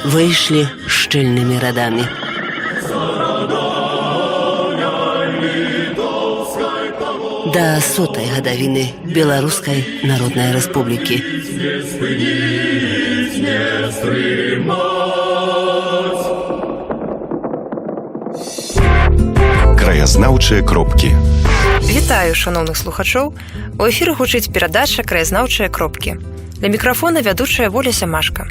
выйшлі шчыльнымі радамі. Да 100-й гадавіны Беларускай Народнай Рэспублікі. Краязнаўчыя кропкі. Вітаю, шаноўных слухачоў. У эфіры гучыць перадача «Краязнаўчыя кропкі». Для мікрафона вядучая Воля Сямашка.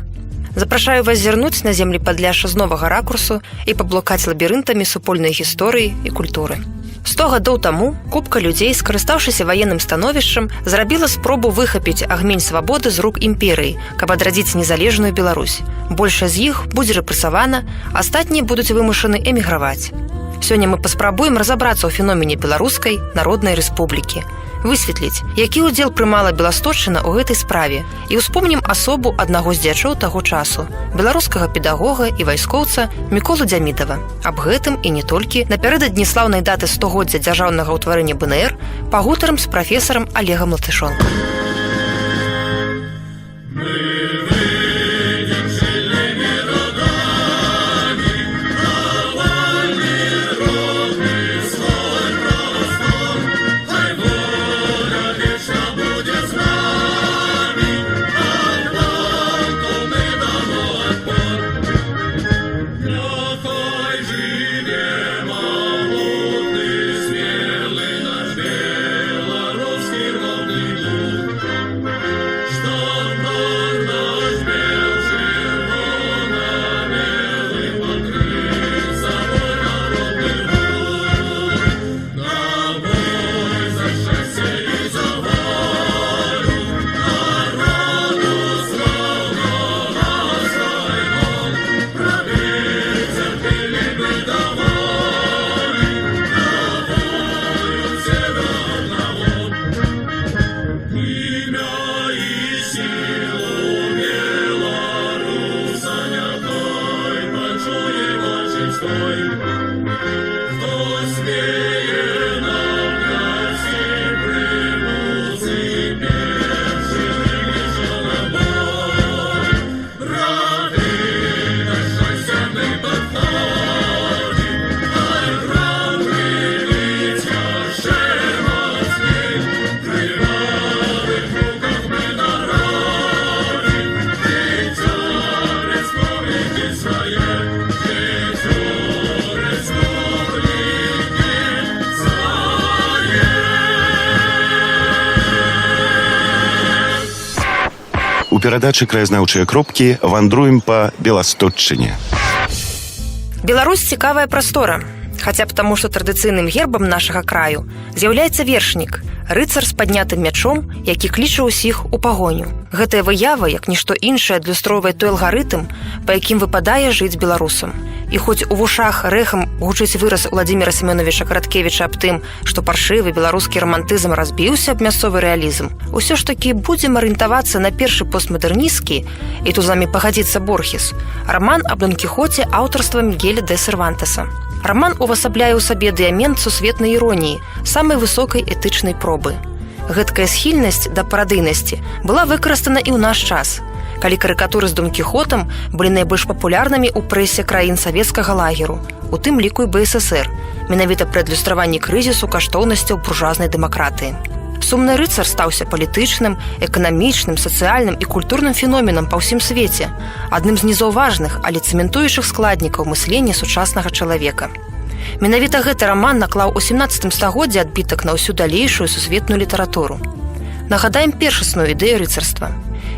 Запрашаю вас зірнуць на землі Падляшша з новага ракурсу і паблукаць лабірынтамі супольнай гісторыі і культуры. 100 гадоў таму купка людзей, скарыстаўшыся ваенным становішчам, зрабіла спробу выхапіць агмень свабоды з рук імперыі, каб адрадзіць незалежную Беларусь. Большая з іх будзе рэпрэсавана, астатнія будуць вымушаны эміграваць. Сёння мы паспрабуем разабрацца ў феномене Беларускай Народнай Рэспублікі, высветліць, які ўдзел прымала Беласточчына ў гэтай справе, і ўспомнім асобу аднаго з дзячоў таго часу, беларускага педагога і вайскоўца Міколу Дзямідава. Аб гэтым і не толькі напярэдадні слаўнай даты 100годдзя дзяржаўнага ўтварэння БНР пагутарым з прафесарам Олегам Латышонкам. У перадачы «Краязнаўчыя кропкі» вандруем па Беласточчыне. Беларусь цікавая прастора, хаця б таму, што традыцыйным гербам нашага краю з'яўляецца вершнік, рыцар з паднятым мячом, які кліча ўсіх у пагоню. Гэтая выява, як нішто іншае, адлюстроўвае той алгарытм, па якім выпадае жыць беларусам. І хоць у вушах рэхам гучыць выраз Уладзіміра Семёновіча Караткевіча аб тым, што паршывы беларускі рамантызм разбіўся аб мясцовы рэалізм, усё ж такі будзем арыентавацца на першы постмадэрнісцкі, і тут з намі пагадзіцца Борхес, раман аб Дон Кіхоце аўтарства Мігеля де Сервантеса. Раман увасабляе ў сабе дыямент сусветнай іроніі, самай высокай этычнай пробы. Гэткая схільнасць да парадыйнасці была выкарыстана і ў наш час, калі карыкатуры з Дон Кіхотам былі найбольш папулярнымі ў прэсе краін савецкага лагеру, у тым ліку і БССР, менавіта пры адлюстраванні крызісу каштоўнасцяў буржуазнай дэмакратыі. Сумны рыцар стаўся палітычным, эканамічным, сацыяльным і культурным феноменам па ўсім свеце, адным з незаўважных, але цэментуючых складнікаў мыслення сучаснага чалавека. Менавіта гэты раман наклаў у 17 стагоддзі адбітак на ўсю далейшую сусветную літаратуру. Нагадаем першасную ідэю рыцарства.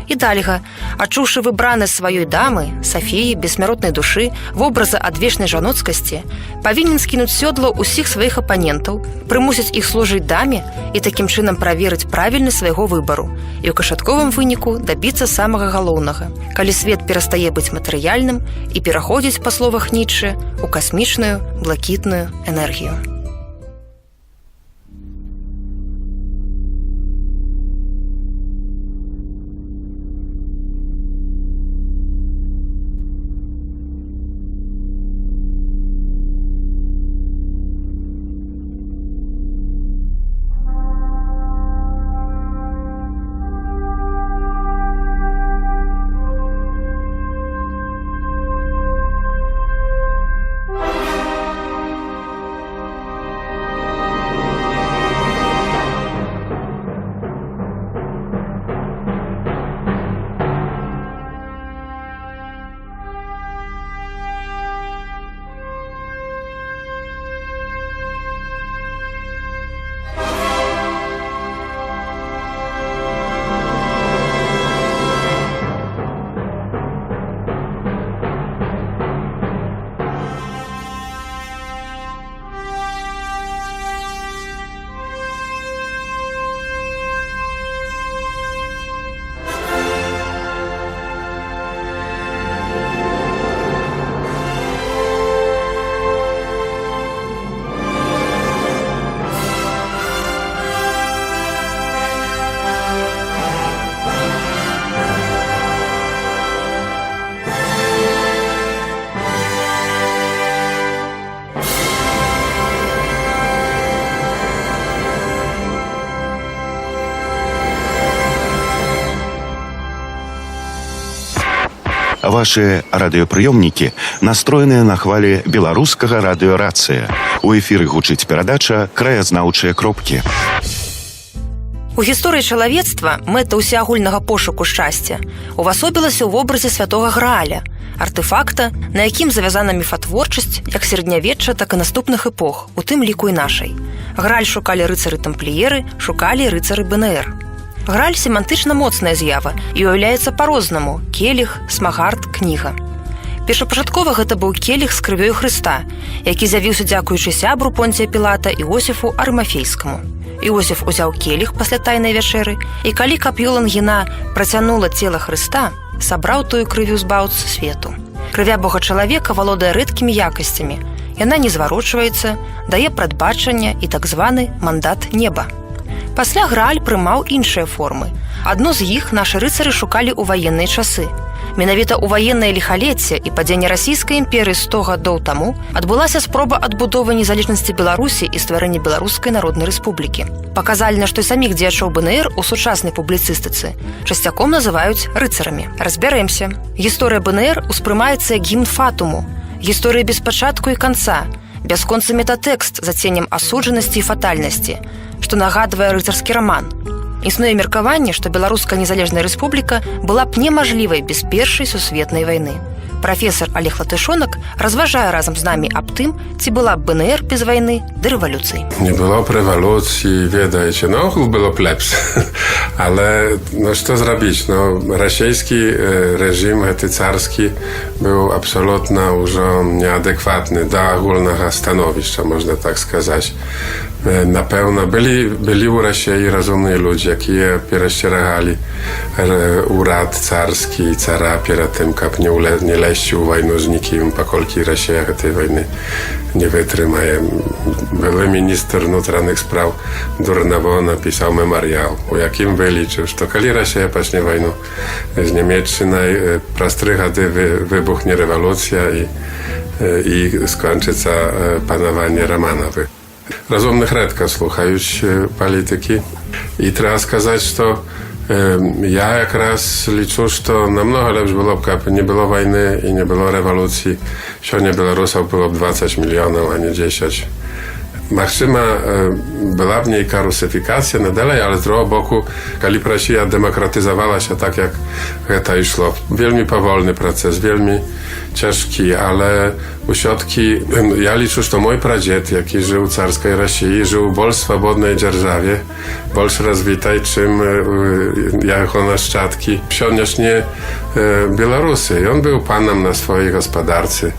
Ідальга, адчуўшы выбраны сваёй дамы, Сафіі, бессмяротнай душы, вобраза адвечнай жаноцкасці, павінен скінуць сёдла ўсіх сваіх апанентаў, прымусіць іх служыць даме і такім чынам праверыць правільнасць свайго выбару і ў канчатковым выніку дабіцца самага галоўнага, калі свет перастае быць матэрыяльным і пераходзіць, па словах Ніцшэ, у касмічную, блакітную энергію. Ваши радыёпрыёмнікі настроеныя на хвалі беларускага радыёрацыя. У эфіры гучыць перадача «Краязнаўчыя кропкі». У гісторыі чалавецтва мэта ўсеагульнага пошуку шчасця увасобілася ў вобразе святога Грааля, артефакта, на якім завязана міфатворчасць як сярэднявечча, так і наступных эпох, у тым ліку і нашай. Грааль шукалі рыцары-тампліеры, шукалі рыцары БНР. Грааль семантычна моцная з'ява і уяўляецца па-рознаму: келіх, смагард, кніга. Першапачаткова гэта быў келіх з крывёю Хрыста, які з'явіўся дзякуючы сябру Понція Пілата Іосіфу Арымафейскаму. Іосіф узяў келіх пасля тайнай вячэры, і калі кап'ё Лангіна працянула цела Хрыста, сабраў тую крывю збаўцы свету. Крывя Бога-чалавека валодае рэдкімі якасцямі. Яна не зварочваецца, дае прадбачанне і так званы мандат неба. Пасля Грааль прымаў іншыя формы. Адну з іх нашы рыцары шукалі ў ваенныя часы. Менавіта ў ваеннае ліхалецце і падзенне расійскай імперыі 100 гадоў таму адбылася спроба адбудовы незалежнасці Беларусі і стварэння Беларускай Народнай Рэспублікі. Паказальна, што і саміх дзеячоў БНР у сучаснай публіцыстыцы часцяком называюць рыцарамі. Разбярэмся. Гісторыя БНР успрымаецца як гімн фатуму, гісторыя без пачатку і канца, бясконцы метатэкст з адценнем асуджанасці і фатальнасці, што нагадвае рыцарскі раман. Існуе меркаванне, што Беларуская незалежная рэспубліка была б немажлівай без Першай сусветнай вайны. Прафесар Олег Латышонак разважае разам з намі аб тым, ці была б БНР без вайны да рэвалюцыі. Не было б рэвалюцыі, ведаеце, наогул было б лепш. Але, што зрабіць? Расійскі рэжым, гэты царскі, быў абсалютна ўжо неадэкватны да агульнага становішча, можна так сказаць. Напэўна, былі ў Расіі разумныя людзі, якія перасцерагалі урад царскі і цара перад тым, каб не лезці ў вайну з нікім, паколькі Расія гэтай вайны не вытрымае. Былы міністр унутраных спраў Дурнаво напісаў мемарыял, у якім вылічыў, што калі Расія пачне вайну з Нямецчынай, праз 3 гады выбухне рэвалюцыя і скончыцца панаванне Рамановых. Разумных рэдка слухаюць палітыкі. І трэба сказаць, што я якраз лічу, што намнога лепш было б, каб не было вайны і не было рэвалюцыі. Сёння беларусаў было б 20 мільёнаў, а не 10. Магчыма, была б нейка русифікацыя надалей, але з другого боку, калі б Расія дэмакратызавалася так, як гэта ішло. Вельмі павольны працэс, вельмі цяжкі, але ўсё-ткі я лічу, што мой прадзед, які жыў у царскай Расіі, жыў у больш свабоднай дзяржаве, больш развітай, чым яго нашчадкі. Сённяшнія беларусы, ён быў панам на сваёй гаспадарцы.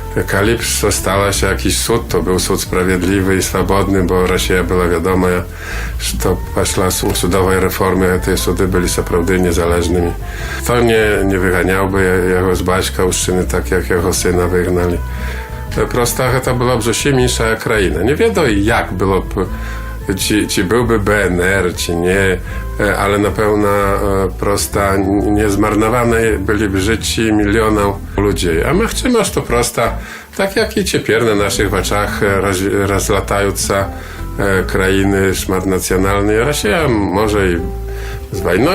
Калі б сталася якісь суд, то быў суд справядлівы і свабодны, бо Расія была вядомая, што пасля судовай рэформы гэтыя суды былі сапраўды незалежнымі. То не выганяў бы яго з бацькаўшчыны, так як яго сына выгналі. Проста гэта была б зусім іншая краіна. Не ведаю, як было б, ці быў бы БНР, ці не, ale na pewno prosta nie zmarnowane byliby życie milionów ludzi. A my chcemy, że to prosta, tak jak i ciepło na naszych oczach rozlatające krainy szmatnacjonalne. Rosja może i z wojną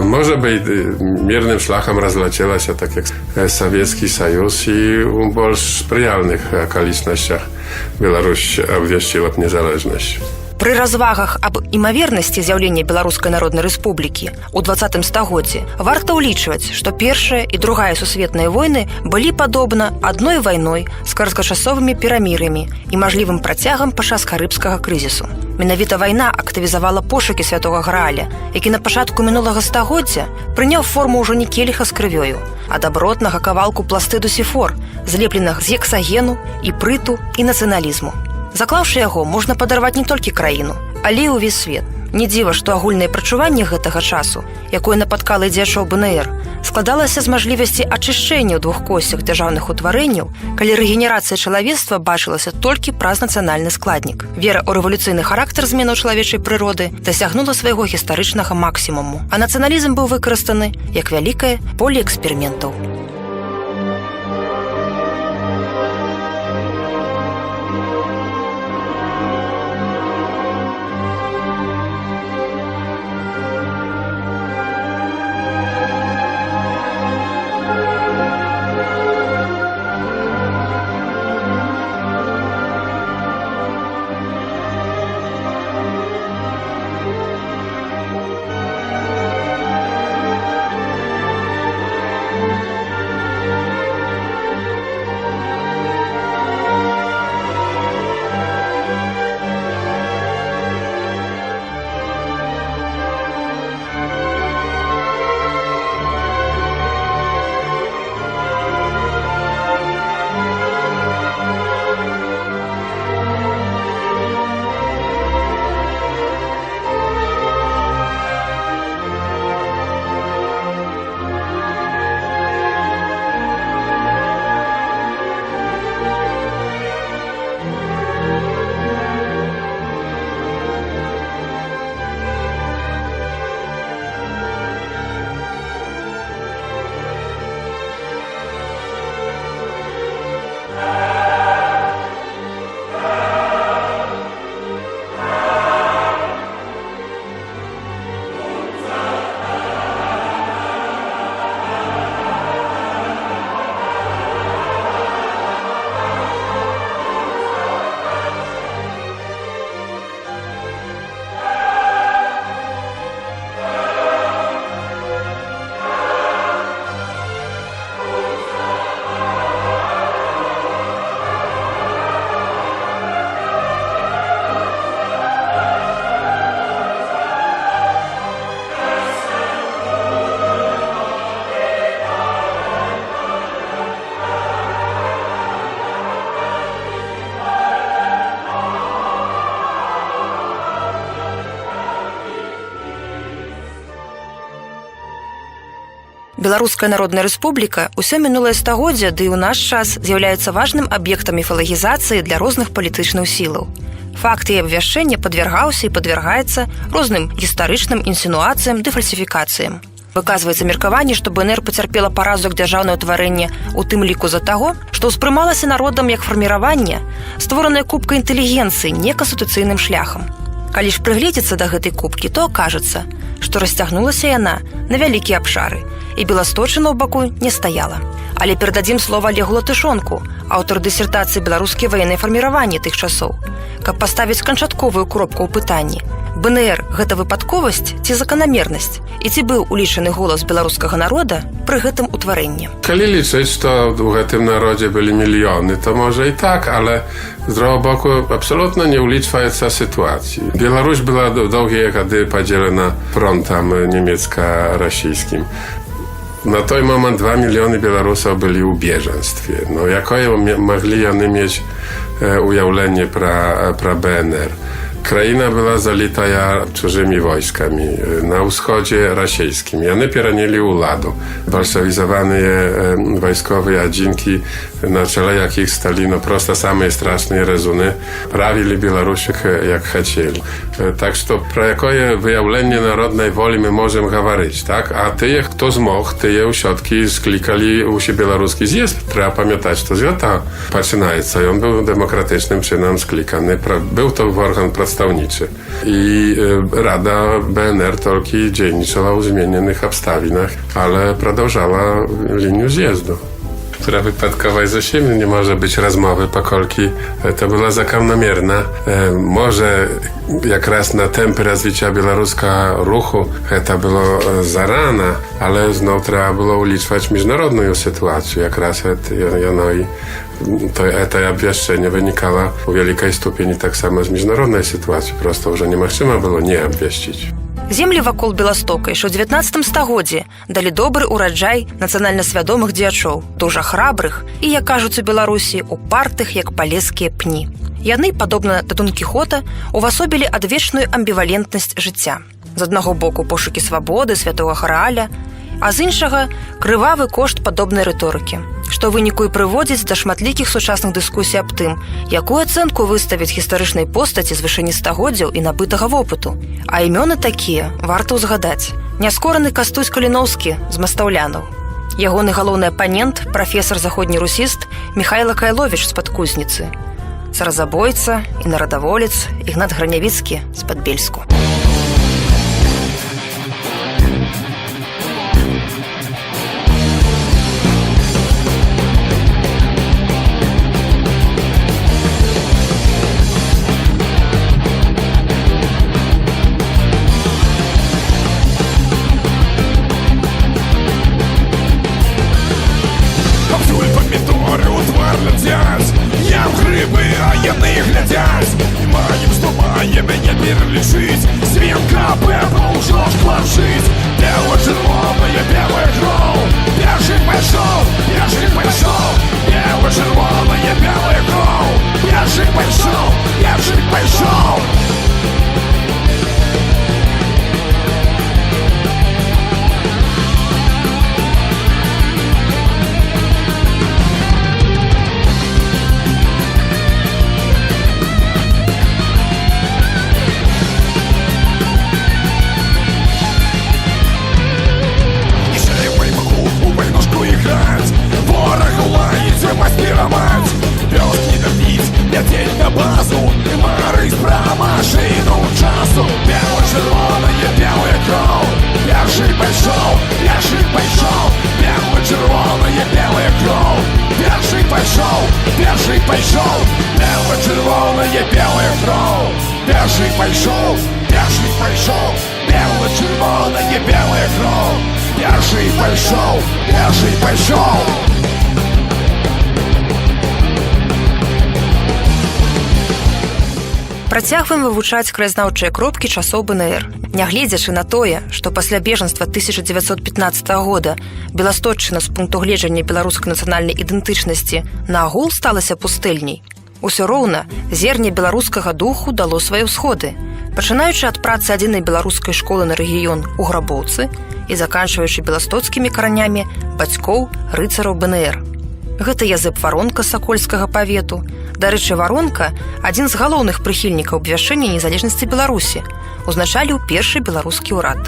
może być miernym szlachem rozleciała się, tak jak Sowiecki Sojus i w больш sprzyjalnych okolicznościach Białoruś obwieściła niezależność. Пры развагах аб імавернасці з'яўлення Беларускай Народнай Рэспублікі ў 20 стагоддзі варта ўлічваць, што Першая і Другая сусветныя войны былі падобна адной вайной з кароткачасовымі перамір'ямі і мажлівым працягам падчас карыбскага крызісу. Менавіта вайна актывізавала пошукі святога Грааля, які на пачатку мінулага стагоддзя прыняў форму ўжо не келіха з крывёю, а дабротнага кавалку пластыду сіфор, злепленых з гексагену, іпрыту і нацыяналізму. Заклаўшы яго, можна падарваць не толькі краіну, але і ўвесь свет. Не дзіва, што агульнае прачуванне гэтага часу, якое напаткала дзеячоў БНР, складалася з мажлівасці ачышчэння ў двух косцях дзяржаўных утварэнняў, калі рэгенерацыя чалавецтва бачылася толькі праз нацыянальны складнік. Вера ў рэвалюцыйны характар зменаў чалавечай прыроды дасягнула свайго гістарычнага максімуму, а нацыяналізм быў выкарыстаны як вялікае поле эксперыментаў. Беларуская народная рэспубліка ўсё мінулае стагоддзя, ды і ў наш час з'яўляецца важным аб'ектам міфалагізацыі для розных палітычных сілаў. Факт яе абвяшчэння падвяргаўся і падвяргаецца розным гістарычным інсінуацыям ды фальсіфікацыям. Выказваецца меркаванне, што БНР пацярпела паразу як дзяржаўнае ўтварэнне, у тым ліку за таго, што ўспрымалася народам як фарміраванне, створанае кубка інтэлігенцыі неканстытуцыйным шляхам. Калі ж прыгледзецца да гэтай кубкі, то акажацца, што расцягнулася яна на вялікія абшары, і беласточына ў баку не стаяла. Але перададзім слова Олегу Латышонку, аўтару дысертацыі «Беларускія ваенныя фарміраванні тых часоў», каб паставіць канчатковую кропку ў пытанні. БНР – гэта выпадковасць ці заканамернасць? І ці быў улічаны голас беларускага народа пры гэтым утварэнні? Калі лічыць, што ў гэтым народзе былі мільёны, то можа і так, але з другого боку абсолютно не улічваецца сітуацыі. Беларусь была доўгія гады падзелена фронтам нямецка-расійскім. На той момент 2 мільёны беларусаў былі ў бежанстве. Ну, якое маглі яны мець уяўленне пра БНР? Краіна была залітая чужымі войскамі на ўсходзе расійскім. Яны перанялі ўладу. Бальшавізаваныя вайсковыя адзінкі, на чале якіх сталі проста самыя страшныя рэзуны, правілі Беларусік як хацелі. Так што пра якое выяўленне народнай волі мы можам гаварыць, так? А тыя, хто змог, тыя ўсё-ткі склікалі ўсебеларускі з'езд. Трэба памятаць, што з гэта пачынаецца. Ён быў дэмакратычным чынам скліканы. Быў то орган прадстаўнічы. І Рада БНР толькі дзейнічала ў змененых абставінах, ale продовжала лінію з'їзду. Która wypadkowa ze siebie nie może być rozmowy, pokolki to była zakономерна. Może jak raz na tempy rozwicia białoruska ruchu to było zarana, ale znowu trzeba było uliczać międzynarodną sytuację. Jak raz to obwieszczenie wynikało w wielkiej stopniu tak samo z międzynarodnej sytuacji. Prosto, że nie można było nie obwieścić. Землі вакол Беластока яшчэ ў 19 стагоддзі далі добры ўраджай нацыянальна свядомых дзеячоў, дужа храбрых і, як кажуць у Беларусі, упартых, як палескія пні. Яны, падобна да Дон Кіхота, увасобілі адвечную амбівалентнасць жыцця. З аднаго боку пошукі свабоды, святога Грааля, а з іншага крывавы кошт падобнай рыторыкі, што ў выніку і прыводзіць да шматлікіх сучасных дыскусій аб тым, якую ацэнку выставіць гістарычнай постаці з вышыні стагоддзяў і набытага вопыту. А імёны такія варта ўзгадаць. Няскораны Кастусь Каліноўскі з мастаўлянаў. Ягоны галоўны апанент, прафесар заходнерусіст Міхайла Кайловіч з Падкузніцы. Царазабойца і нарадаволец Ігнат Гранявіцкі з Падбельску. Працягваем вывучаць краязнаўчыя кропкі часоў БНР. Нягледзячы на тое, што пасля бежанства 1915 года Беласточчына з пункту гледжання беларускай нацыянальнай ідэнтычнасці наагул сталася пустэльняй, усё роўна зерне беларускага духу дало свае ўсходы. Пачынаючы ад працы адзінай беларускай школы на рэгіён у Грабоўцы і заканчваючы беластоцкімі каранямі бацькоў рыцараў БНР. Гэта Язэп Варонка з сакольскага павету. Дарэчы, Варонка – адзін з галоўных прыхільнікаў абвяшчэння незалежнасці Беларусі, узначаліў першы беларускі ўрад.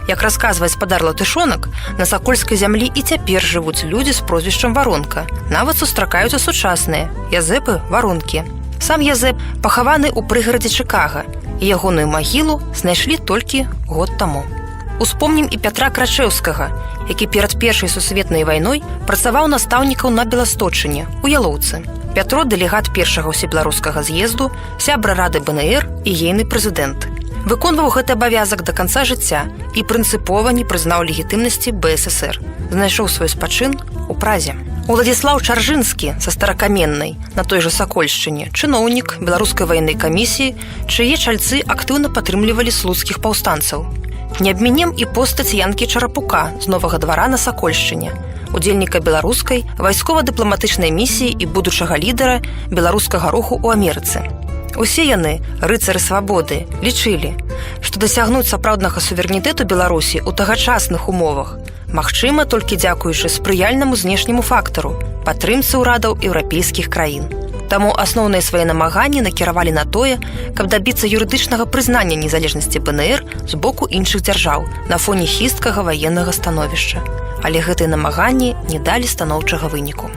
Як расказвае спадар Латышонак, на сакольскай зямлі і цяпер жывуць людзі з прозвішчам Варонка. Нават сустракаюцца сучасныя Язэпы Варонкі. Сам Язэп пахаваны ў прыгарадзе Чыкага, і ягоную магілу знайшлі толькі год таму. Успомнім і Пятра Крачэўскага, які перад Першай сусветнай вайной працаваў настаўнікаў на Беласточыне, у Ялоўцы. Пятро – дэлегат першага ўсебеларускага з'езду, сябра рады БНР і ейны прэзідэнт. Выконваў гэты абавязак да канца жыцця і прынцыпова не прызнаў легітымнасці БССР. Знайшоў свой спачын у Празе. Уладзіслаў Чаржынскі са Старакаменнай, на той жа Сакольшчыне, чыноўнік беларускай ваеннай камісіі, чые чальцы актыўна падтрымлівалі слуцкіх паўстанцаў. Не абмінем і постаць Янкі Чарапука з Новага двара на Сакольшчыне, удзельніка беларускай вайскова-дыпламатычнай місіі і будучага лідара беларускага руху ў Амерыцы. Усе яны, рыцары свабоды, лічылі, што дасягнуць сапраўднага суверэнітэту Беларусі ў тагачасных умовах магчыма толькі дзякуючы спрыяльнаму знешняму фактару – падтрымцы ўрадаў еўрапейскіх краін. Таму асноўныя свае намаганні накіравалі на тое, каб дабіцца юрыдычнага прызнання незалежнасці БНР з боку іншых дзяржаў на фоне хісткага ваеннага становішча. Але гэтыя намаганні не далі станоўчага выніку.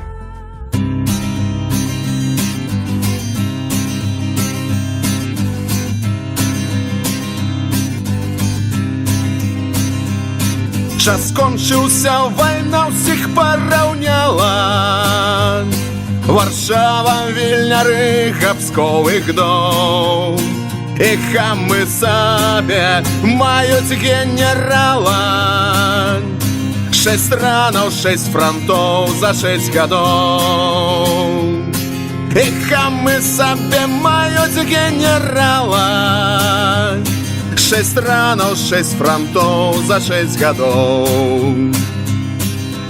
Час скончыўся, вайна ўсіх параўняла. Варшава, Вільня, Рыга, Псков і Гдоў. І хамы сабе маюць генерала. 6 ранаў, 6 фронтоў за 6 гадоў. І хамы сабе маюць генерала. 6 ранаў, 6 фронтоў за 6 гадоў.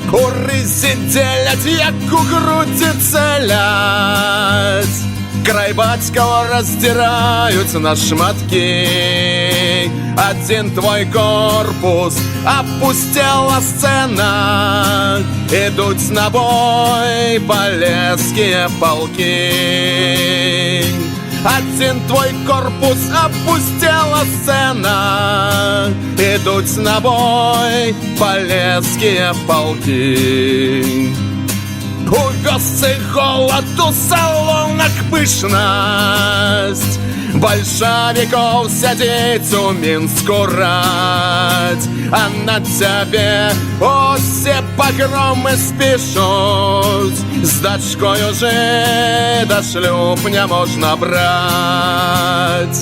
У рысе дзеляць, як у грудзі цэляць. Край бацькаў раздзіраюць на шматкі. Адзін твой корпус апусцела сцэна. Ідуць на бой палескія палкі. Адзін твой корпус апусцела сцэна. Ідуць на бой палескія палкі. У вёсцы голад, у салонах пышнасць. Бальшавікоў сядзіць у Мінску раць. А на цябе усе пагромы спішуць. З дачкою жыда шлюб не можна браць.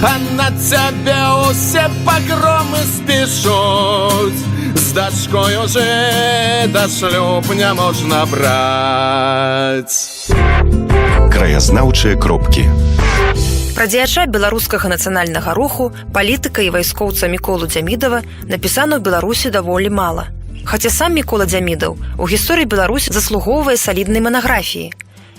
А на цябе усе пагромы спішуць. З дачкою жыда шлюб не можна браць. Краязнаўчыя кропкі. Пра дзеяча беларускага нацыянальнага руху, палітыка і вайскоўца Міколу Дзямідава напісана ў Беларусі даволі мала. Хаця сам Мікола Дзямідаў у гісторыі Беларусі заслугоўвае саліднай манаграфіі.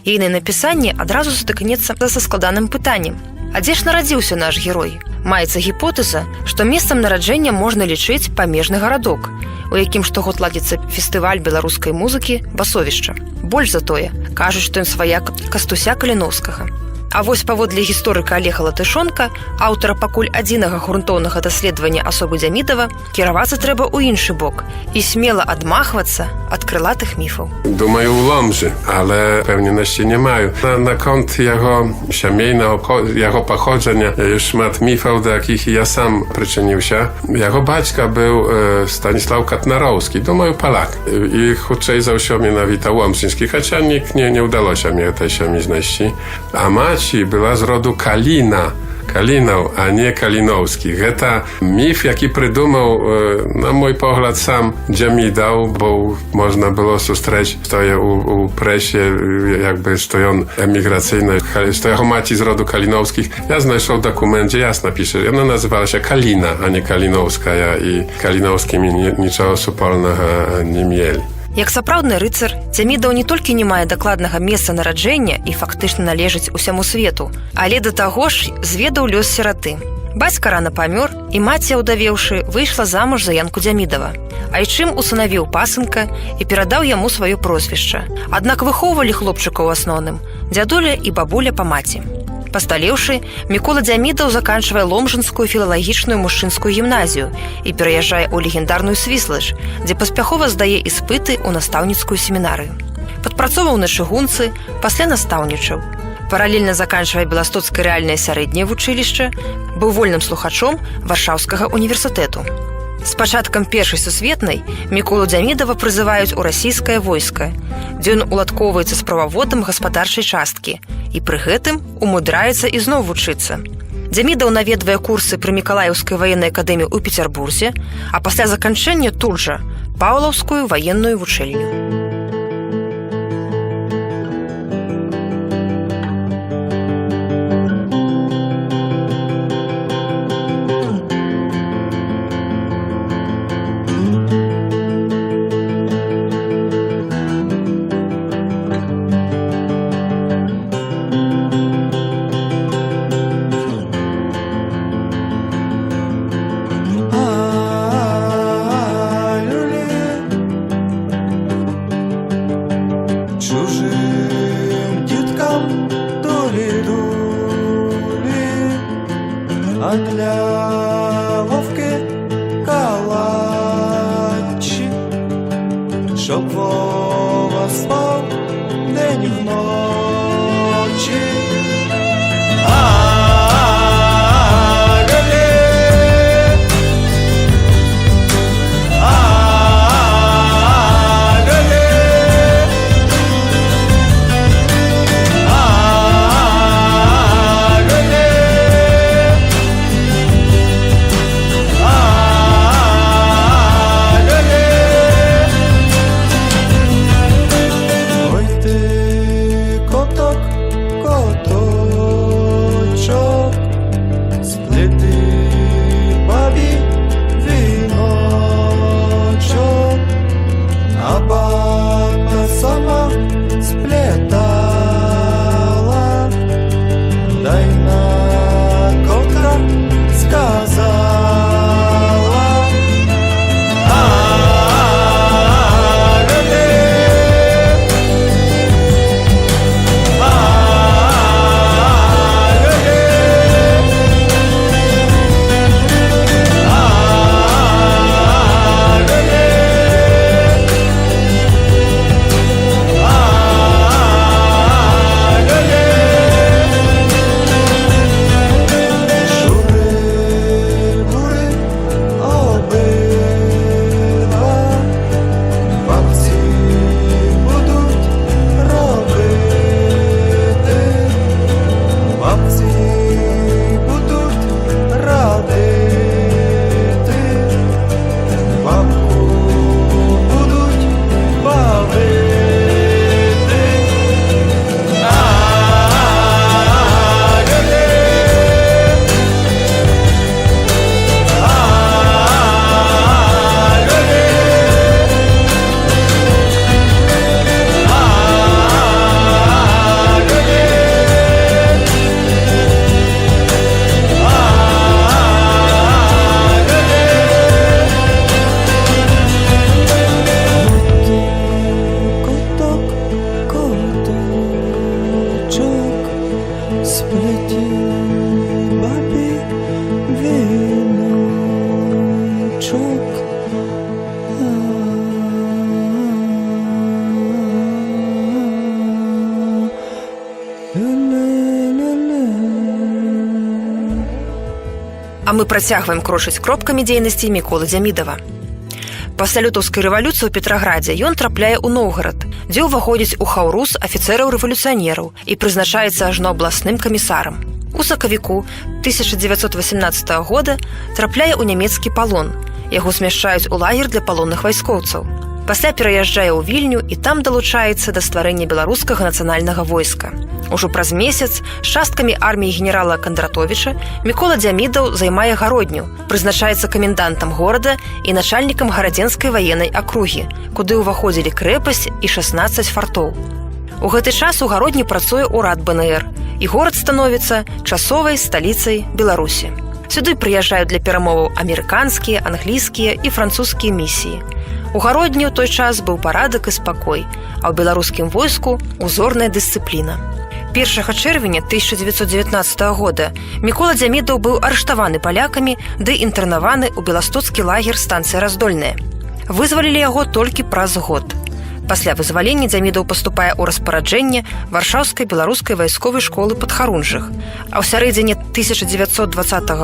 Ейнае напісанне адразу сутыкнецца са складаным пытаннем. А дзе ж нарадзіўся наш герой? Маецца гіпотэза, што месцам нараджэння можна лічыць памежны гарадок, у якім штогод ладзіцца фестываль беларускай музыкі «Басовішча». Больш за тое, кажуць, што ён сваяк Кастуся Каліноўскага. А вось паводле гісторыка Алега Латышонка, аўтара пакуль адзінага грунтоўнага даследавання асобы Дзямідава, кіравацца трэба ў іншы бок і смела адмахвацца ад крылатых міфаў. Думаю, у Ломжы, але певненості не маю. На конт його сімейного, його походження є шмат міфів, до яких я сам причинився. Його батько був Станіслав Катнаровський, думаю, Полак. І хутчej за все менавіта Łomżyński, хоча не вдалося мені те сім'ї знайти. А мать была з роду Kalinow, a nie Kalinowski. To mif, jaki придумав, na mój pogląd, sam Dziamidał, bo można było sustrzeć, stoję u presie, jakby stoją emigracyjne, stoją maci z rodu Kalinowskich. Ja znajdę w dokumencie, jasno pisze, ona nazywała się Kalina, a nie Kalinowska, i Kalinowskimi niczego wspólnego nie mieli. Як сапраўдны рыцар, Дзямідаў не толькі не мае дакладнага месца нараджэння і фактычна належыць усяму свету, але да таго ж зведаў лёс сіраты. Бацька рана памёр, і маці, удавеўшы, выйшла замуж за Янку Дзямідава. Айчым усынавіў пасынка і перадаў яму сваё прозвішча. Аднак выхоўвалі хлопчыка ў асноўным дзядуля і бабуля па маці. Пасталеўшы, Мікола Дзямідаў заканчвае Ломжынскую філалагічную мужчынскую гімназію і пераязджае ў легендарную Свіслач, дзе паспяхова здае іспыты ў настаўніцкую семінарыю. Падпрацоўваў на чыгунцы, пасля настаўнічаў. Паралельна заканчвае Беластоцкае рэальнае сярэдняе вучылішча, быў вольным слухачом Варшаўскага універсітэту. З пачаткам Першай сусветнай Міколу Дзямідава прызываюць у расійскае войска, дзе ён уладкоўваецца справаводам гаспадарчай часткі і пры гэтым умудряецца ізноў вучыцца. Дзямідаў наведвае курсы пры Мікалаеўскай ваеннай акадэміі ў Пецярбурзе, а пасля заканчэння тут жа Паўлаўскую ваенную вучэльню. Чужим діткам долі-долі, а для вовки калачі, щоб Вова спав день і вночі. А мы працягваем крочыць кропкамі дзейнасці Міколы Дзямідава. Пасля лютаўскай рэвалюцыі ў Петраградзе ён трапляе ў Новгарад, дзе ўваходзіць у хаўрус афіцэраў-рэвалюцыянераў і прызначаецца ажно абласным камісарам. У сакавіку 1918 года трапляе ў нямецкі палон. Яго змяшчаюць у лагер для палонных вайскоўцаў. Пасля пераязджае ў Вільню і там далучаецца да стварэння беларускага нацыянальнага войска. Ужо праз месяц з часткамі арміі генерала Кандратовіча Мікола Дзямідаў займае Гародню, прызначаецца камендантам горада і начальнікам гарадзенскай ваеннай акругі, куды ўваходзілі крэпасць і 16 фартоў. У гэты час у Гародні працуе ўрад БНР, і горад становіцца часовай сталіцай Беларусі. Сюды прыязджаюць для перамоваў амерыканскія, англійскія і французскія місіі. У гародні ў той час быў парадак і спакой, а ў беларускім войску узорная дысцыпліна. 1 чэрвеня 1919 года Мікола Дзямідаў быў арыштаваны палякамі ды інтэрнаваны ў беластоцкі лагер станцыя Раздольная. Вызвалілі яго толькі праз год. Пасля вызвалення Дзямідаў паступае ў распараджэнне Варшаўскай беларускай вайсковай школы падхарунжых, а ў сярэдзіне 1920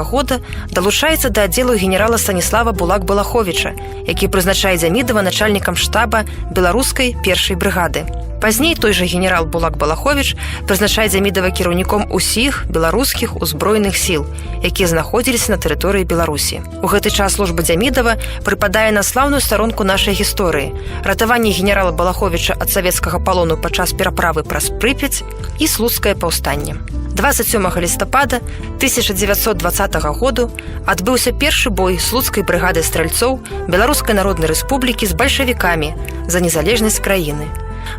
года далучаецца да аддзелу генерала Станіслава Булак-Балаховіча, які прызначае Дзямідава начальнікам штаба беларускай першай брыгады. Пазней той жа генерал Булак-Балаховіч прызначае Дзямідава кіраўніком усіх беларускіх узброеных сіл, якія знаходзіліся на тэрыторыі Беларусі. У гэты час служба Дзямідава прыпадае на слаўную старонку нашай гісторыі: ратаванне генерала Балаховіча ад савецкага палону падчас пераправы праз Прыпяць і слуцкае паўстанне. 27 лістапада 1920 году адбыўся першы бой слуцкай брыгады стральцоў Беларускай народнай рэспублікі з бальшавікамі за незалежнасць краіны.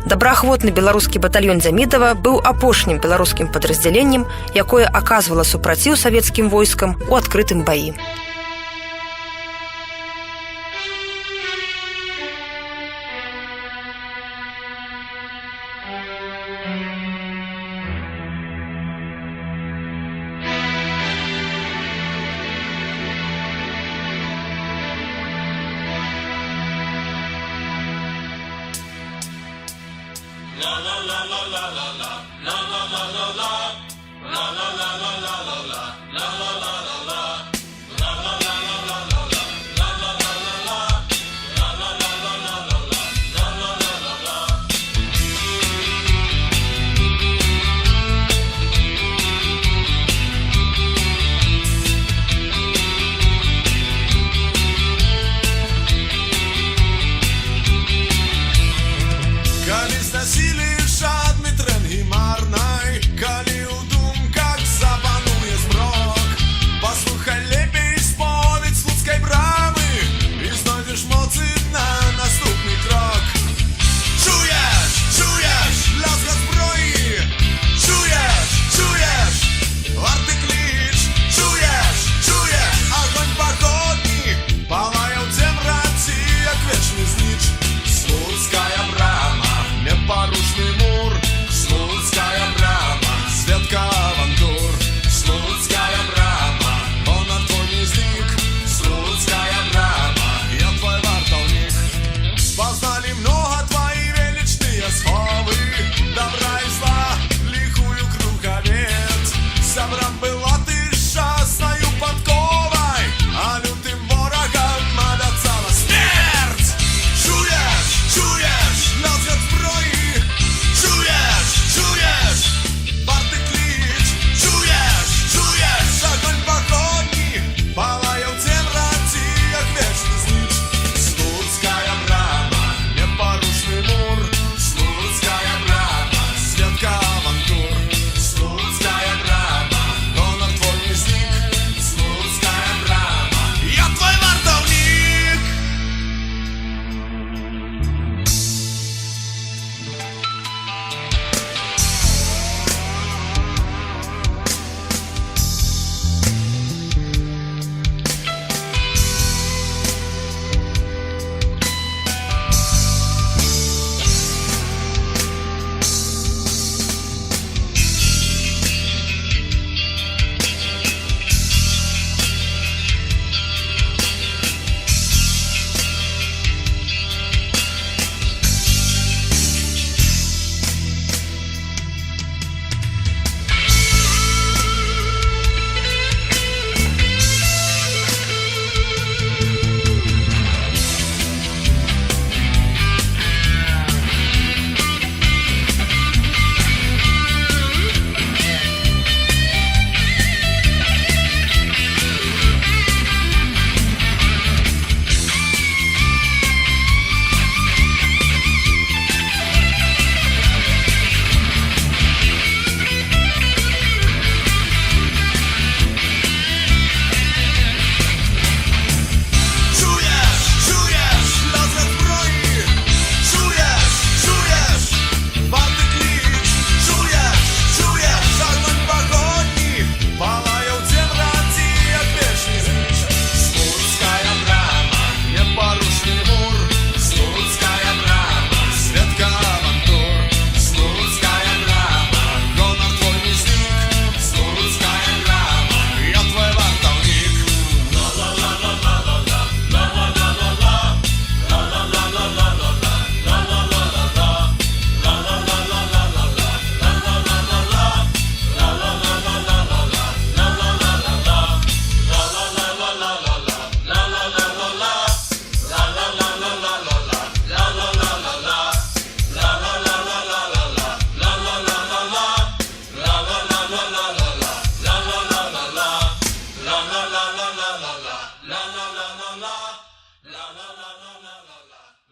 Добраахвотны беларускі батальён Дзямідава быў апошнім беларускім падраздзяленнем, якое аказвала супраціў савецкім войскам у адкрытым баі.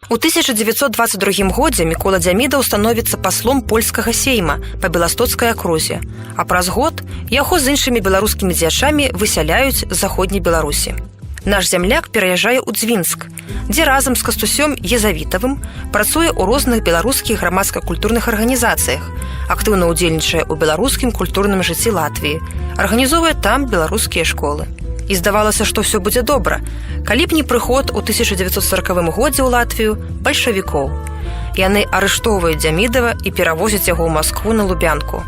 У 1922 годзе Мікола Дзямідаў становіцца паслом польскага сейма па Беластоцкай акрузе, а праз год яго з іншымі беларускімі дзячамі высяляюць з заходняй Беларусі. Наш зямляк пераязджае ў Дзвінск, дзе разам з Кастусём Езавітавым працуе ў розных беларускіх грамадска-культурных арганізацыях, актыўна ўдзельнічае ў беларускім культурным жыцці Латвіі, арганізоўвае там беларускія школы. І здавалася, што ўсё будзе добра, калі б не прыход у 1940 годзе ў Латвію бальшавікоў. Яны арыштоўваюць Дзямідава і перавозяць яго ў Маскву на Лубянку.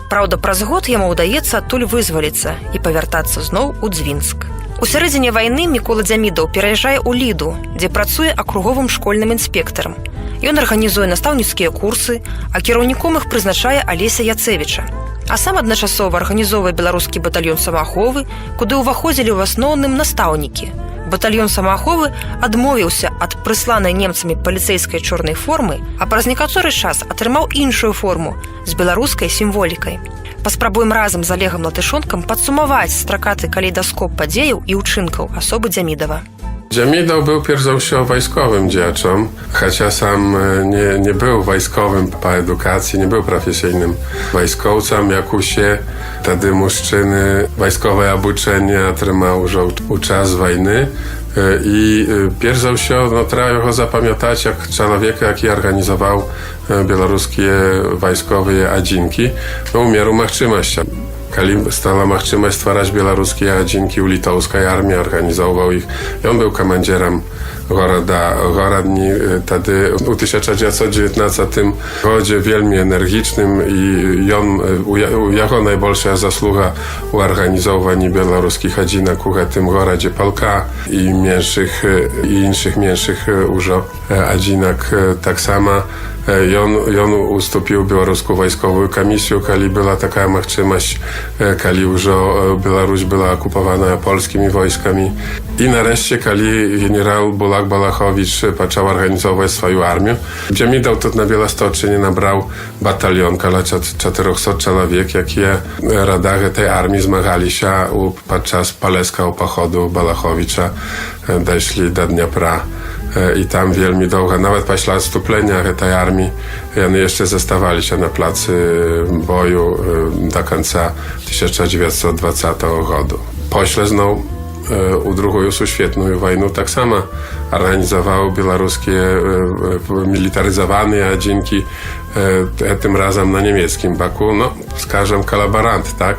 Праўда, праз год яму ўдаецца адтуль вызваліцца і павяртацца зноў у Дзвінск. У сярэдзіне вайны Мікола Дзямідаў пераязджае ў Ліду, дзе працуе акруговым школьным інспектарам. Ён арганізуе настаўніцкія курсы, а кіраўніком іх прызначае Алеся Яцэвіча. А сам адначасова арганізоўвае беларускі батальён самааховы, куды ўваходзілі ў асноўным настаўнікі. Батальён самааховы адмовіўся ад прысланай немцамі паліцэйскай чорнай формы, а праз некаторы час атрымаў іншую форму з беларускай сімволікай. Паспрабуем разам з Алегам Латышонкам падсумаваць стракаты калейдаскоп падзеяў і ўчынкаў асобы Дзямідава. Дзямідаў był pierw za ўсё wojskowym dziaczem, chociaż sam nie był wojskowym po edukacji, nie był profesjonalnym wojskowcem, jak u się wtedy mężczyzny wojskowe obuczenie otrzymał u czas wojny. I pierw za ўсё trzeba go zapamiętać jak człowieka, jaki organizował białoruskie wojskowe adzinki, umieru możliwości. Kiedy stała możliwość stwarzać białoruskie adzinki u litewskiej armii, organizował ich. On był komandierem Gorodni, wtedy w 1919 rodzie wielmi energicznym i jego największa zasługa w organizowaniu białoruskich adzinek u tym gorodzie Polka i innych mniejszych adzinek tak samo. On ustąpił białoruską wojskową komisję, kiedy była taka możliwość, kiedy już Białoruś była okupowana polskimi wojskami. I nareszcie, kiedy generał Bulak Balachowicz zaczął organizować swoją armię, Dzямідаў тут na Białostoczynie nabrał batalion, około 400 człowiek, jakie radachy tej armii zmagali się podczas Paleskiego pochodu Balachowicza, doszli do Dniepra. I tam wielmi długo, nawet po odstąpienia tej armii, oni jeszcze zostawali się na placu boju do końca 1920 roku. Pośle znowu u II świetną wojnę tak samo organizował białoruskie militaryzowane adzinki, tym razem na niemieckim boku, no, skażem kolaborant, tak?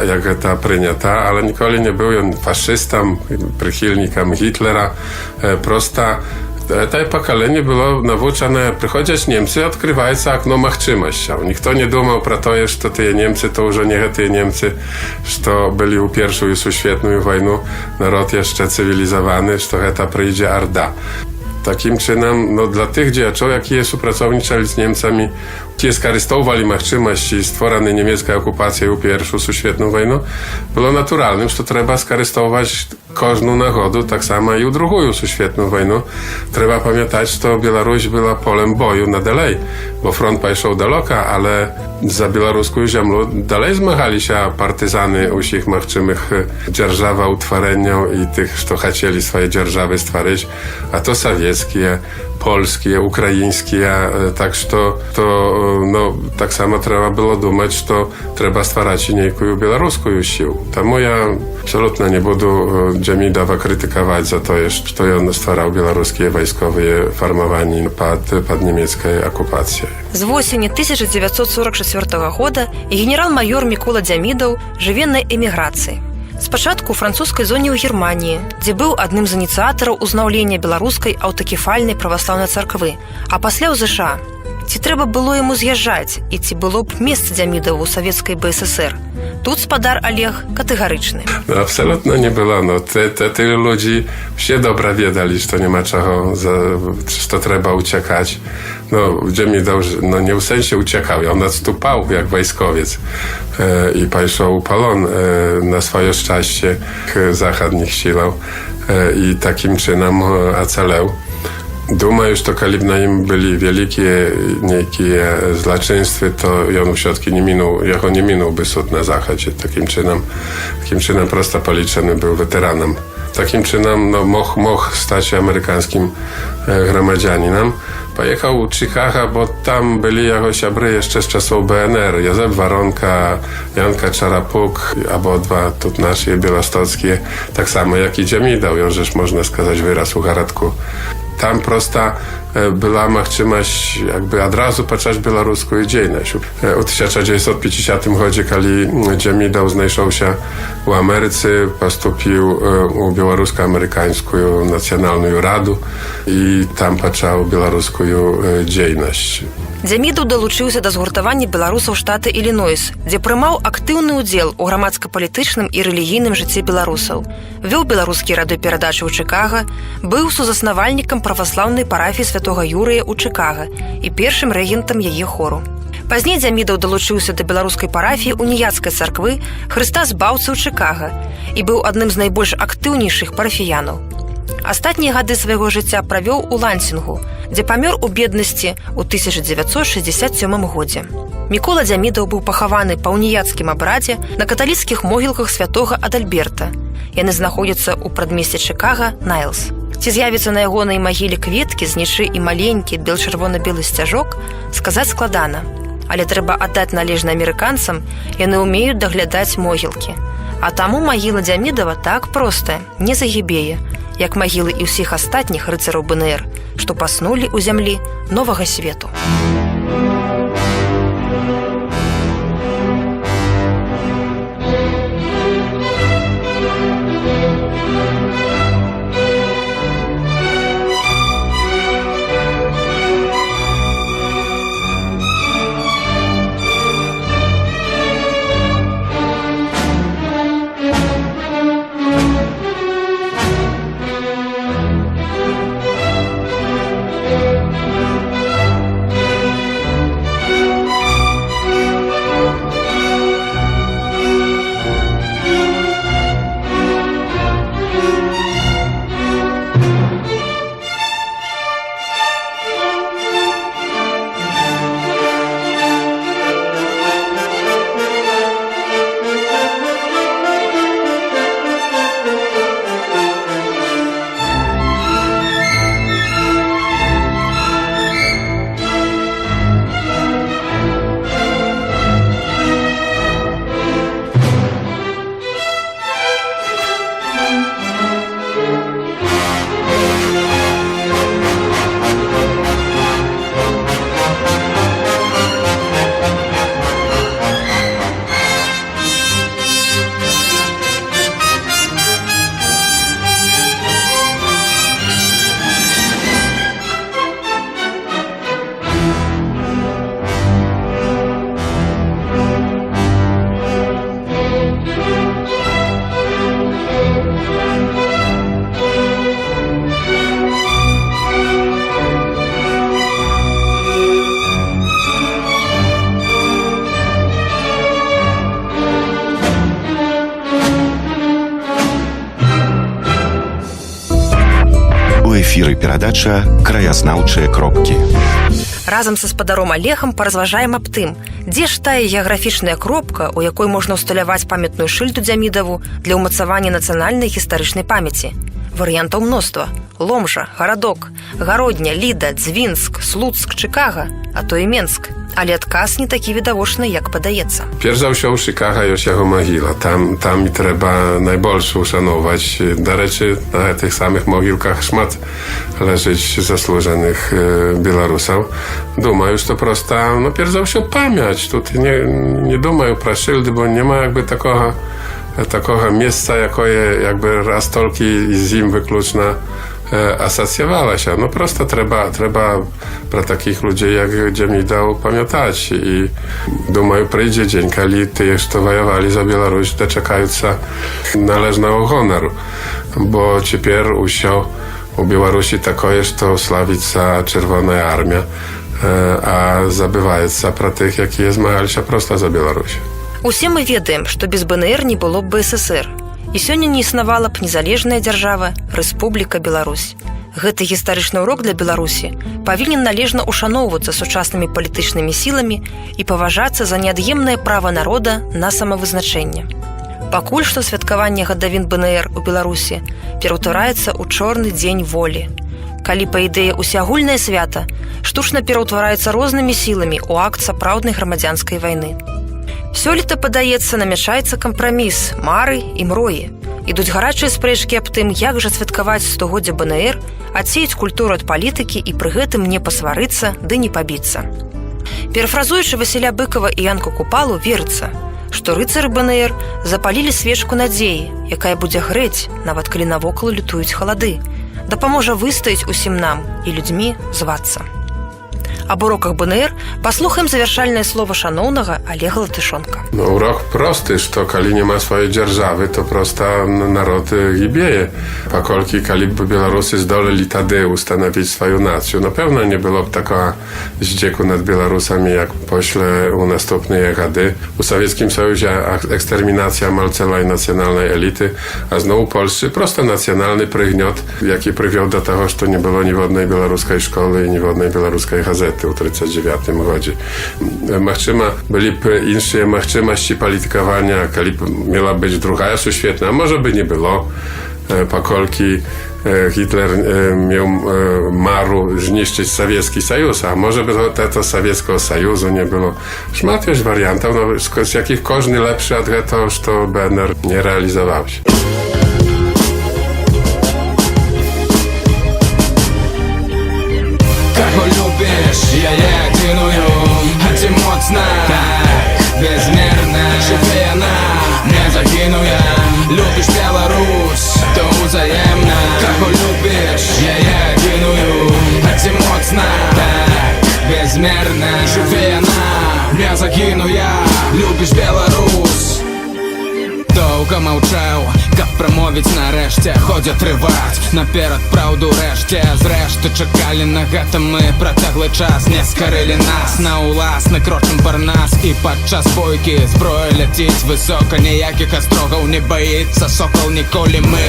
Jak to przyjęto, ale nigdy nie był on faszystą, przychylnikiem Hitlera, prosta. To pokolenie było nauczone, przychodzić Niemcy, odkrywają okno możliwości. Nikt nie dumał pro to, że te Niemcy to już nie te Niemcy, że byli u pierwszą świetną wojną, naród jeszcze cywilizowany, że to przyjdzie Orda. Takim czynem, no dla tych dziaczów, jakie współpracowniczali z Niemcami, ci skorzystali możliwości stworzonej niemieckiej okupacji u pierwszą świetną wojną, było naturalnym, że trzeba skorzystać każdą nagodę, tak samo i u drugą świetną wojną. Trzeba pamiętać, że Białoruś była polem boju na dalej, bo front poszedł daleko, ale za białoruską ziemię dalej zmagali się partyzany usich możliwych dzierżawa utworzenia i tych, którzy chcieli swoje dzierżawy stworzyć, a to sowieckie, polskie, ukraińskie, tak że to no, tak samo trzeba było думать, że trzeba stworzyć niejaką białoruską siłę. Тому ja absolutnie nie będę Dzямідаwa krytykować za to, że on stwarzał białoruskie wojskowe formowanie pod niemiecką okupacją. З восені 1944 года генерал-майор Мікола Дзямідаў жыве на эміграцыі. Спачатку у французскай зоне ў Германіі, дзе быў адным з ініцыятараў узнаўлення беларускай аўтакефальнай праваслаўнай царквы, а пасля ў ЗША. Ці трэба было яму з'язджаць, і ці было б месца Дзямідаву ў савецкай БССР? Тут спадар Олег категорyczny. No, absolutnie nie było. No, tylu ludzi все добре wiedzieli, że nie ma czego, że trzeba uciekać. No, Dzямідаў, no nie w sensie uciekał, on odstupał jak wojskowiec i poszedł polon na swoje szczęście zachodnich siłach i takim czynem ocalał. Думаю, что коли бы на им были великие некие злочинства, то он все-таки не минул бы суд на Заходе. Таким чином просто поличенный был ветераном takim czynem mógł stać się amerykańskim gromadzianinem. Pojechał do Chicago, bo tam byli jego siabry jeszcze z czasów BNR. Józef Waronka, Jan Kaczarapuk, obodwa tu nasze białostockie, tak samo jak i Dziemidał, już można skazać wyraz u Garadku. Tam prosta była możliwość jakby od razu począć białoruską dziejność. W 1950 roku, kiedy Dziemidał znajdował się w Ameryce, postąpił u białorusko-amerykańską nacjonalną radę i tam począł białoruską dziejność. Дзямідаў далучыўся да згуртавання беларусаў штата Ілінойс, дзе прымаў актыўны ўдзел у грамадска-палітычным і рэлігійным жыцці беларусаў. Вёў беларускі радыёперадачы ў Чыкага, быў сузаснавальнікам праваслаўнай парафіі святога Юрыя ў Чыкага і першым рэгентам яе хору. Пазней Дзямідаў далучыўся да беларускай парафіі уніяцкай царквы Хрыста Збаўцы ў Чыкага і быў адным з найбольш актыўнейшых парафіянаў. Астатнія гады свайго жыцця правёў у Лансінгу, дзе памёр у беднасці ў 1967 годзе. Мікола Дзямідаў быў пахаваны па уніяцкім абрадзе на каталіцкіх могілках святога Адальберта. Яны знаходзяцца ў прадмесці Чыкага Найлс. Ці з'явіцца на ягонай магіле кветкі з нішы і маленькі бел-чырвона-белы сцяжок, сказаць складана. Але трэба аддаць належна амерыканцам, яны ўмеюць даглядаць могілкі. А таму магіла Дзямідава так простая, не загібее, як магілы і ўсіх астатніх рыцараў БНР, што паснулі ў зямлі новага свету. У эфіры перадача «Краязнаўчыя кропкі». Разам са спадаром Алегам паразважаем аб тым, дзе ж тая геаграфічная кропка, у якой можна ўсталяваць памятную шыльду Дзямідаву для ўмацавання нацыянальнай гістарычнай памяці. Варыянтаў мноства: Ломжа, Гарадок, Гародня, Ліда, Дзвінск, Слуцк, Чыкага, а то і Менск. Але адказ не такі відавочны, як падаецца. Перш за ўсё ў Чыкага ёсць яго магіла. Там і трэба найбольш ушановаць. Дарэчы, на гэтых самых могілках шмат лежыць заслужаных беларусаў. Думаю, што проста, перш за ўсё памяць. Тут не думаю пра шыльды, бо няма якби такога месца, якое якби раз толькі з ім выключна асацjowała. Prosto trzeba pra takich ludzi jak Dziemidał pamiętać i думаю, przyjdzie dzień, kiedy ty jeszcze wojowali za Białoruś, doczekając należnego honoru, bo teraz u Białorusi takoje, że slawica Czerwona Armia, a zabywaецца pra tych, jakie zmagali się prosto za Białoruś. Усе мы ведаем, што без БНР не было б ССР. І сёння не існавала б незалежная дзяржава Рэспубліка Беларусь. Гэты гістарычны урок для Беларусі павінен належна ушаноўвацца сучаснымі палітычнымі сіламі і паважацца за неад'емнае права народа на самавызначэнне. Пакуль што святкаванне гадавін БНР у Беларусі пераўтвараецца ў чорны дзень волі. Калі, па ідэі, усеагульнае свята штучна пераўтвараецца рознымі сіламі ў акт сапраўднай грамадзянскай вайны. Сёлета, падаецца, намяшаецца кампраміс, мары і мроі. Ідуць гарачыя спрэчкі аб тым, як жа святкаваць 100годдзе БНР, адсеяць культуру ад палітыкі і пры гэтым не пасварыцца ды не пабіцца. Перафразуючы Васіля Быкова і Янку Купалу, верыцца, што рыцары БНР запалілі свечку надзеі, якая будзе грэць, нават калі навокал лютуюць халады, дапаможа выстаяць усім нам і людзьмі звацца. Аб уроках БНР паслухаем завяршальнае слова шаноўнага Олега Латышонка. No, urok prosty, że kali nie ma swojej dzierżawy, to prosta naród gibieje. Pakolki, kali by Białorusy zdoleli tady ustanowić swoją nację. Na pewno nie byłoby takiego zdzieku nad Białorusami, jak pośle u następnej gady. U Sowieckim Sojuzie eksterminacja malcelej nacjonalnej elity, a znowu Polsce prosto nacjonalny prygniot, jaki przywiódł do tego, że nie było niewodnej białoruskiej szkoły i niewodnej białoruskiej gazety u 1939 godzie. Machczyma byliby inne machczymości politykowania, kali miała być druga świetna, a może by nie było. Pakolki Hitler miał maru zniszczyć Sowiecki Sojus, a może by tego Sowieckiego Sojuzu nie było. Szmat już wariantów, no, z jakich każdy lepszy od tego, że BNR nie realizował się. Kogo lubisz, ja jedynuję, a ty mocna, tak, bezmierna, żeby ona nie zaginuje. Lubisz Białoruś, to wzajemna. Kogo lubisz, ja jedynuję, a ty mocna, tak, bezmierna, żeby ona nie zaginuje. Lubisz Białoruś. Довго мовчав, як промовить нарешті, ходять тривать наперед правду решті. Зрешти чекали на гэта ми, протягли час, не скорили нас на улас, не крочим парнас. І подчас бойки зброя летить високо, ніяких острогов не боїться сокол ніколи. Ми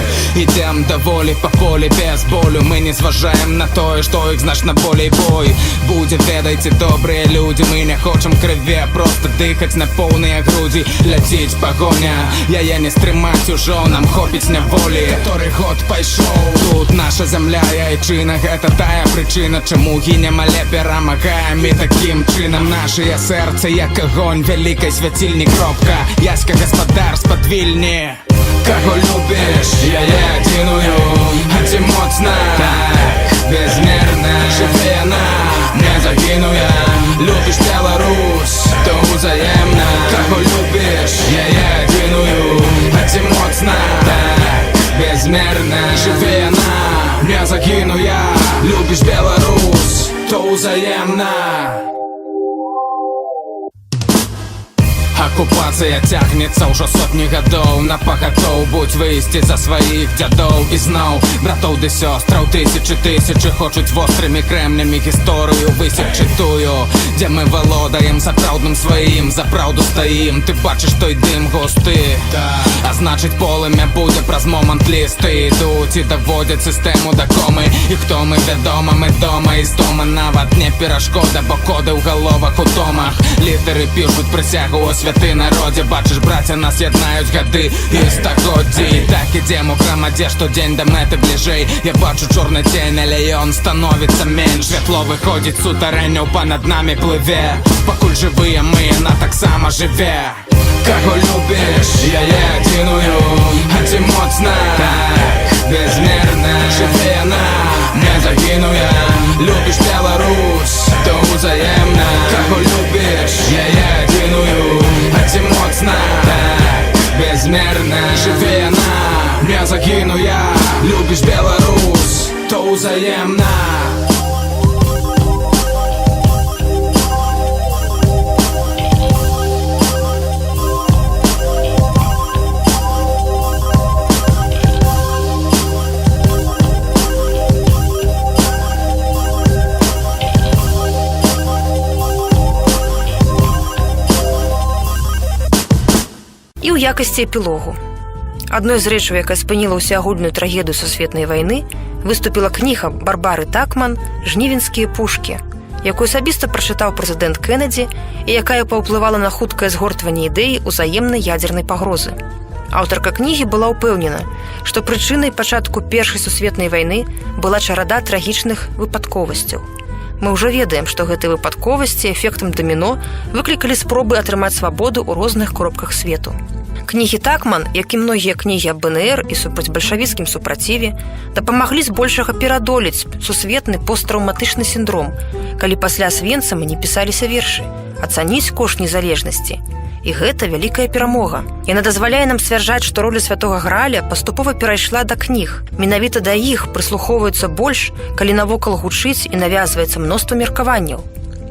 йдем до волі по полі без болю, ми не зважаем на то, що їх значно болей бой. Буде, ведайте, добрі люди, ми не хочем крові, просто дихать на повні груді. Летить погоня, я не стримать уже, нам хопить неволі. Который год пайшов, тут наша земля, яйчина. Гэта тая причина, чому гинем, але перемагаем. І таким чином наше серце, як огонь великой святильни кропка. Яська господар з-под Вільні. Кого любиш, я єдиную, а ти моцна, так, безмірна, живи она, не загинує. Любиш Білорусь, то взаємна. Кого любиш, я єдиную, а ти моцна, так, безмірна, живи она, не загинує. Любиш Білорусь, то взаємна. Оккупация тягнется уже сотни годов. На поготов будь выйсти за своих дядов і знов братов да сестров. Тысячи хочуть вострыми кремнями историю высечь тую, где мы володаем сапраўдным своим, за правду стоим. Ты бачиш той дым густы, а значить полымя буде праз момент листи ідуть і доводять систему до коми. І хто ми відомо, ми дома і з дома нават не перешкода, бо коди в головах у домах. Літери пишуть присягу о святи народі. Бачиш, браття, нас єднають годи і стагодді. Так ідем у громаді, що день до мети ближей. Я бачу чорний тінь, але он становиться менш. Світло виходить сутаренню, понад нами пливе. Покуль живі ми, вона так само живе. Кого любиш, я єдиную, а ти моцна, так, безмірна, живи вона, не загинує. Любиш Білорусь, то взаємна. Кого любиш, я єдиную, а ти моцна, так, безмірна, живи вона, не загинує. Любиш Білорусь, то взаємна. І ў якасці эпілогу. Адной з рэчаў, якая спыніла ўсеагульную трагедыю сусветнай вайны, выступіла кніга Барбары Такман «Жнівеньскія пушкі», якую асабіста прачытаў прэзідэнт Кеннеді і якая паўплывала на хуткае згортванне ідэі ўзаемнай ядзернай пагрозы. Аўтарка кнігі была ўпэўнена, што прычынай пачатку Першай сусветнай вайны была чарада трагічных выпадковасцяў. Мы ўжо ведаем, што гэтыя выпадковасці эфектам даміно выклікалі спробы атрымаць свабоду ў розных кропках свету. Кнігі Такман, як і многія кнігі аб БНР і супраць бальшавіцкім супраціве, дапамаглі збольшага перадолець сусветны посттраўматычны сіндром, калі пасля Асвенцыма не пісаліся вершы, ацаніць кошт незалежнасці. І гэта вялікая перамога. Яна дазваляе нам сцвярджаць, што роля святога Грааля паступова перайшла да кніг. Менавіта да іх прыслухоўваюцца больш, калі навокал гучыць і навязваецца мноства меркаванняў.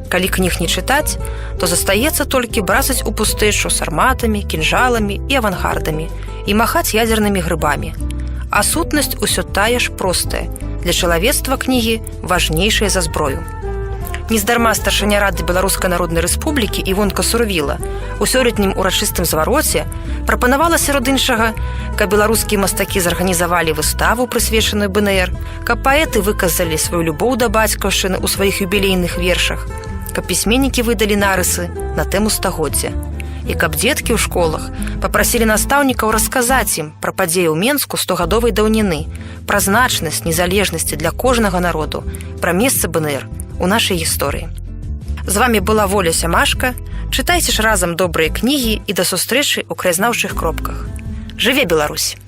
Калі кніг не чытаць, то застаецца толькі бразаць у пустэчу сарматамі, кінжаламі і авангардамі і махаць ядзернымі грыбамі. А сутнасць усё тая ж простая. Для чалавецтва кнігі важнейшая за зброю. Нездарма старшыня Рады Беларускай Народнай Рэспублікі Івонка Сурвіла у сёлетнім урачыстым звароце прапанавала сярод іншага, каб беларускія мастакі зарганізавалі выставу, прысвечаную БНР, каб паэты выказалі сваю любоў да бацькаўшчыны ў сваіх юбілейных вершах, каб пісьменнікі выдалі нарысы на тэму стагоддзя. І каб дзеткі ў школах папрасілі настаўнікаў расказаць ім пра падзеі ў Менску 100-гадовай даўніны, пра значнасць незалежнасці для кожнага народу, пра месца БНР у нашай гісторыі. З вамі была Воля Сямашка. Чытайце ж разам добрыя кнігі і да сустрэчы ў краязнаўчых кропках. Жыве Беларусь!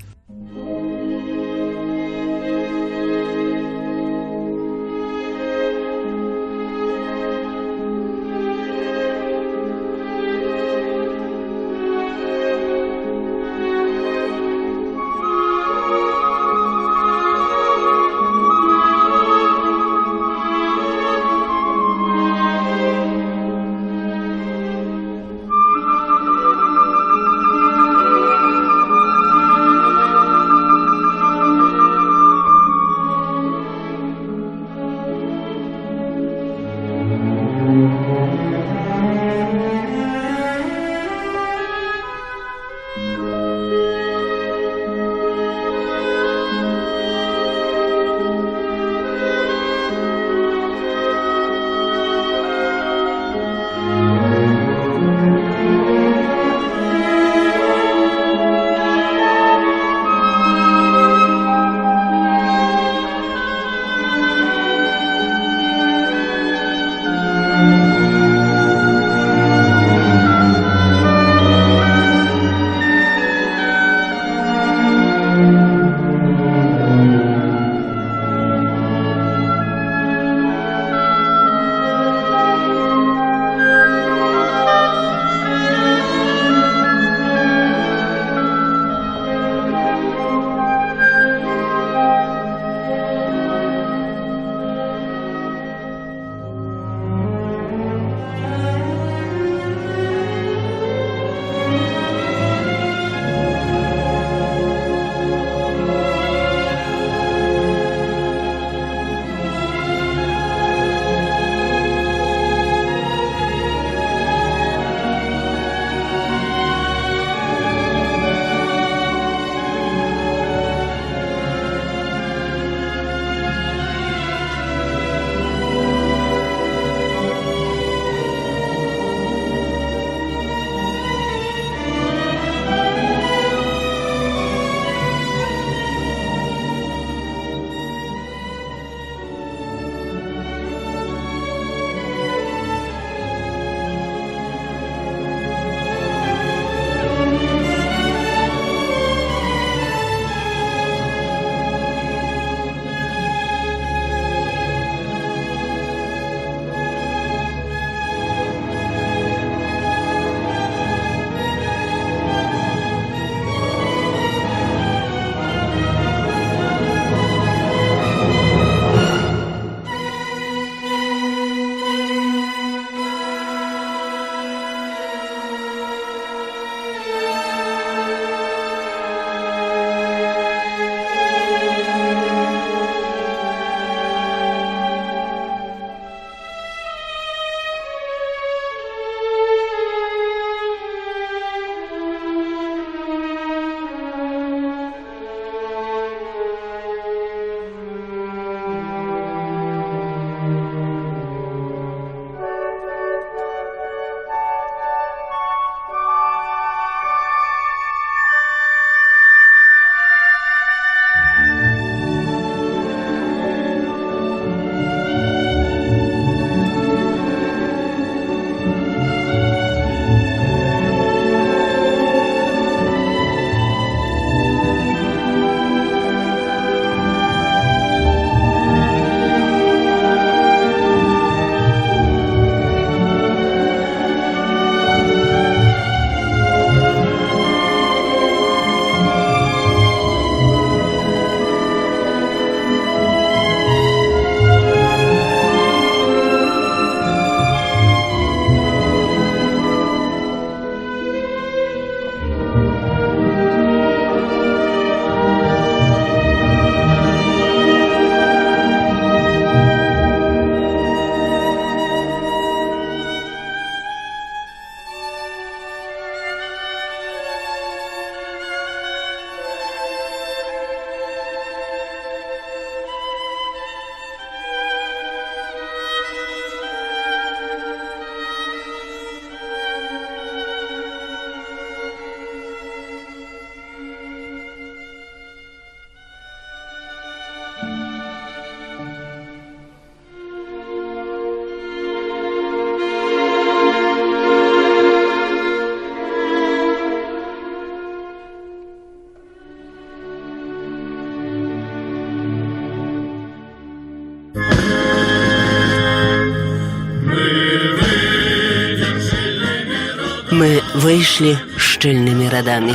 выйшлі шчыльнымі радамі.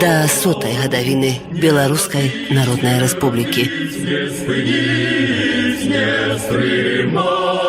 Да 100-й гадавіны Беларускай Народнай Рэспублікі. Не стрымаць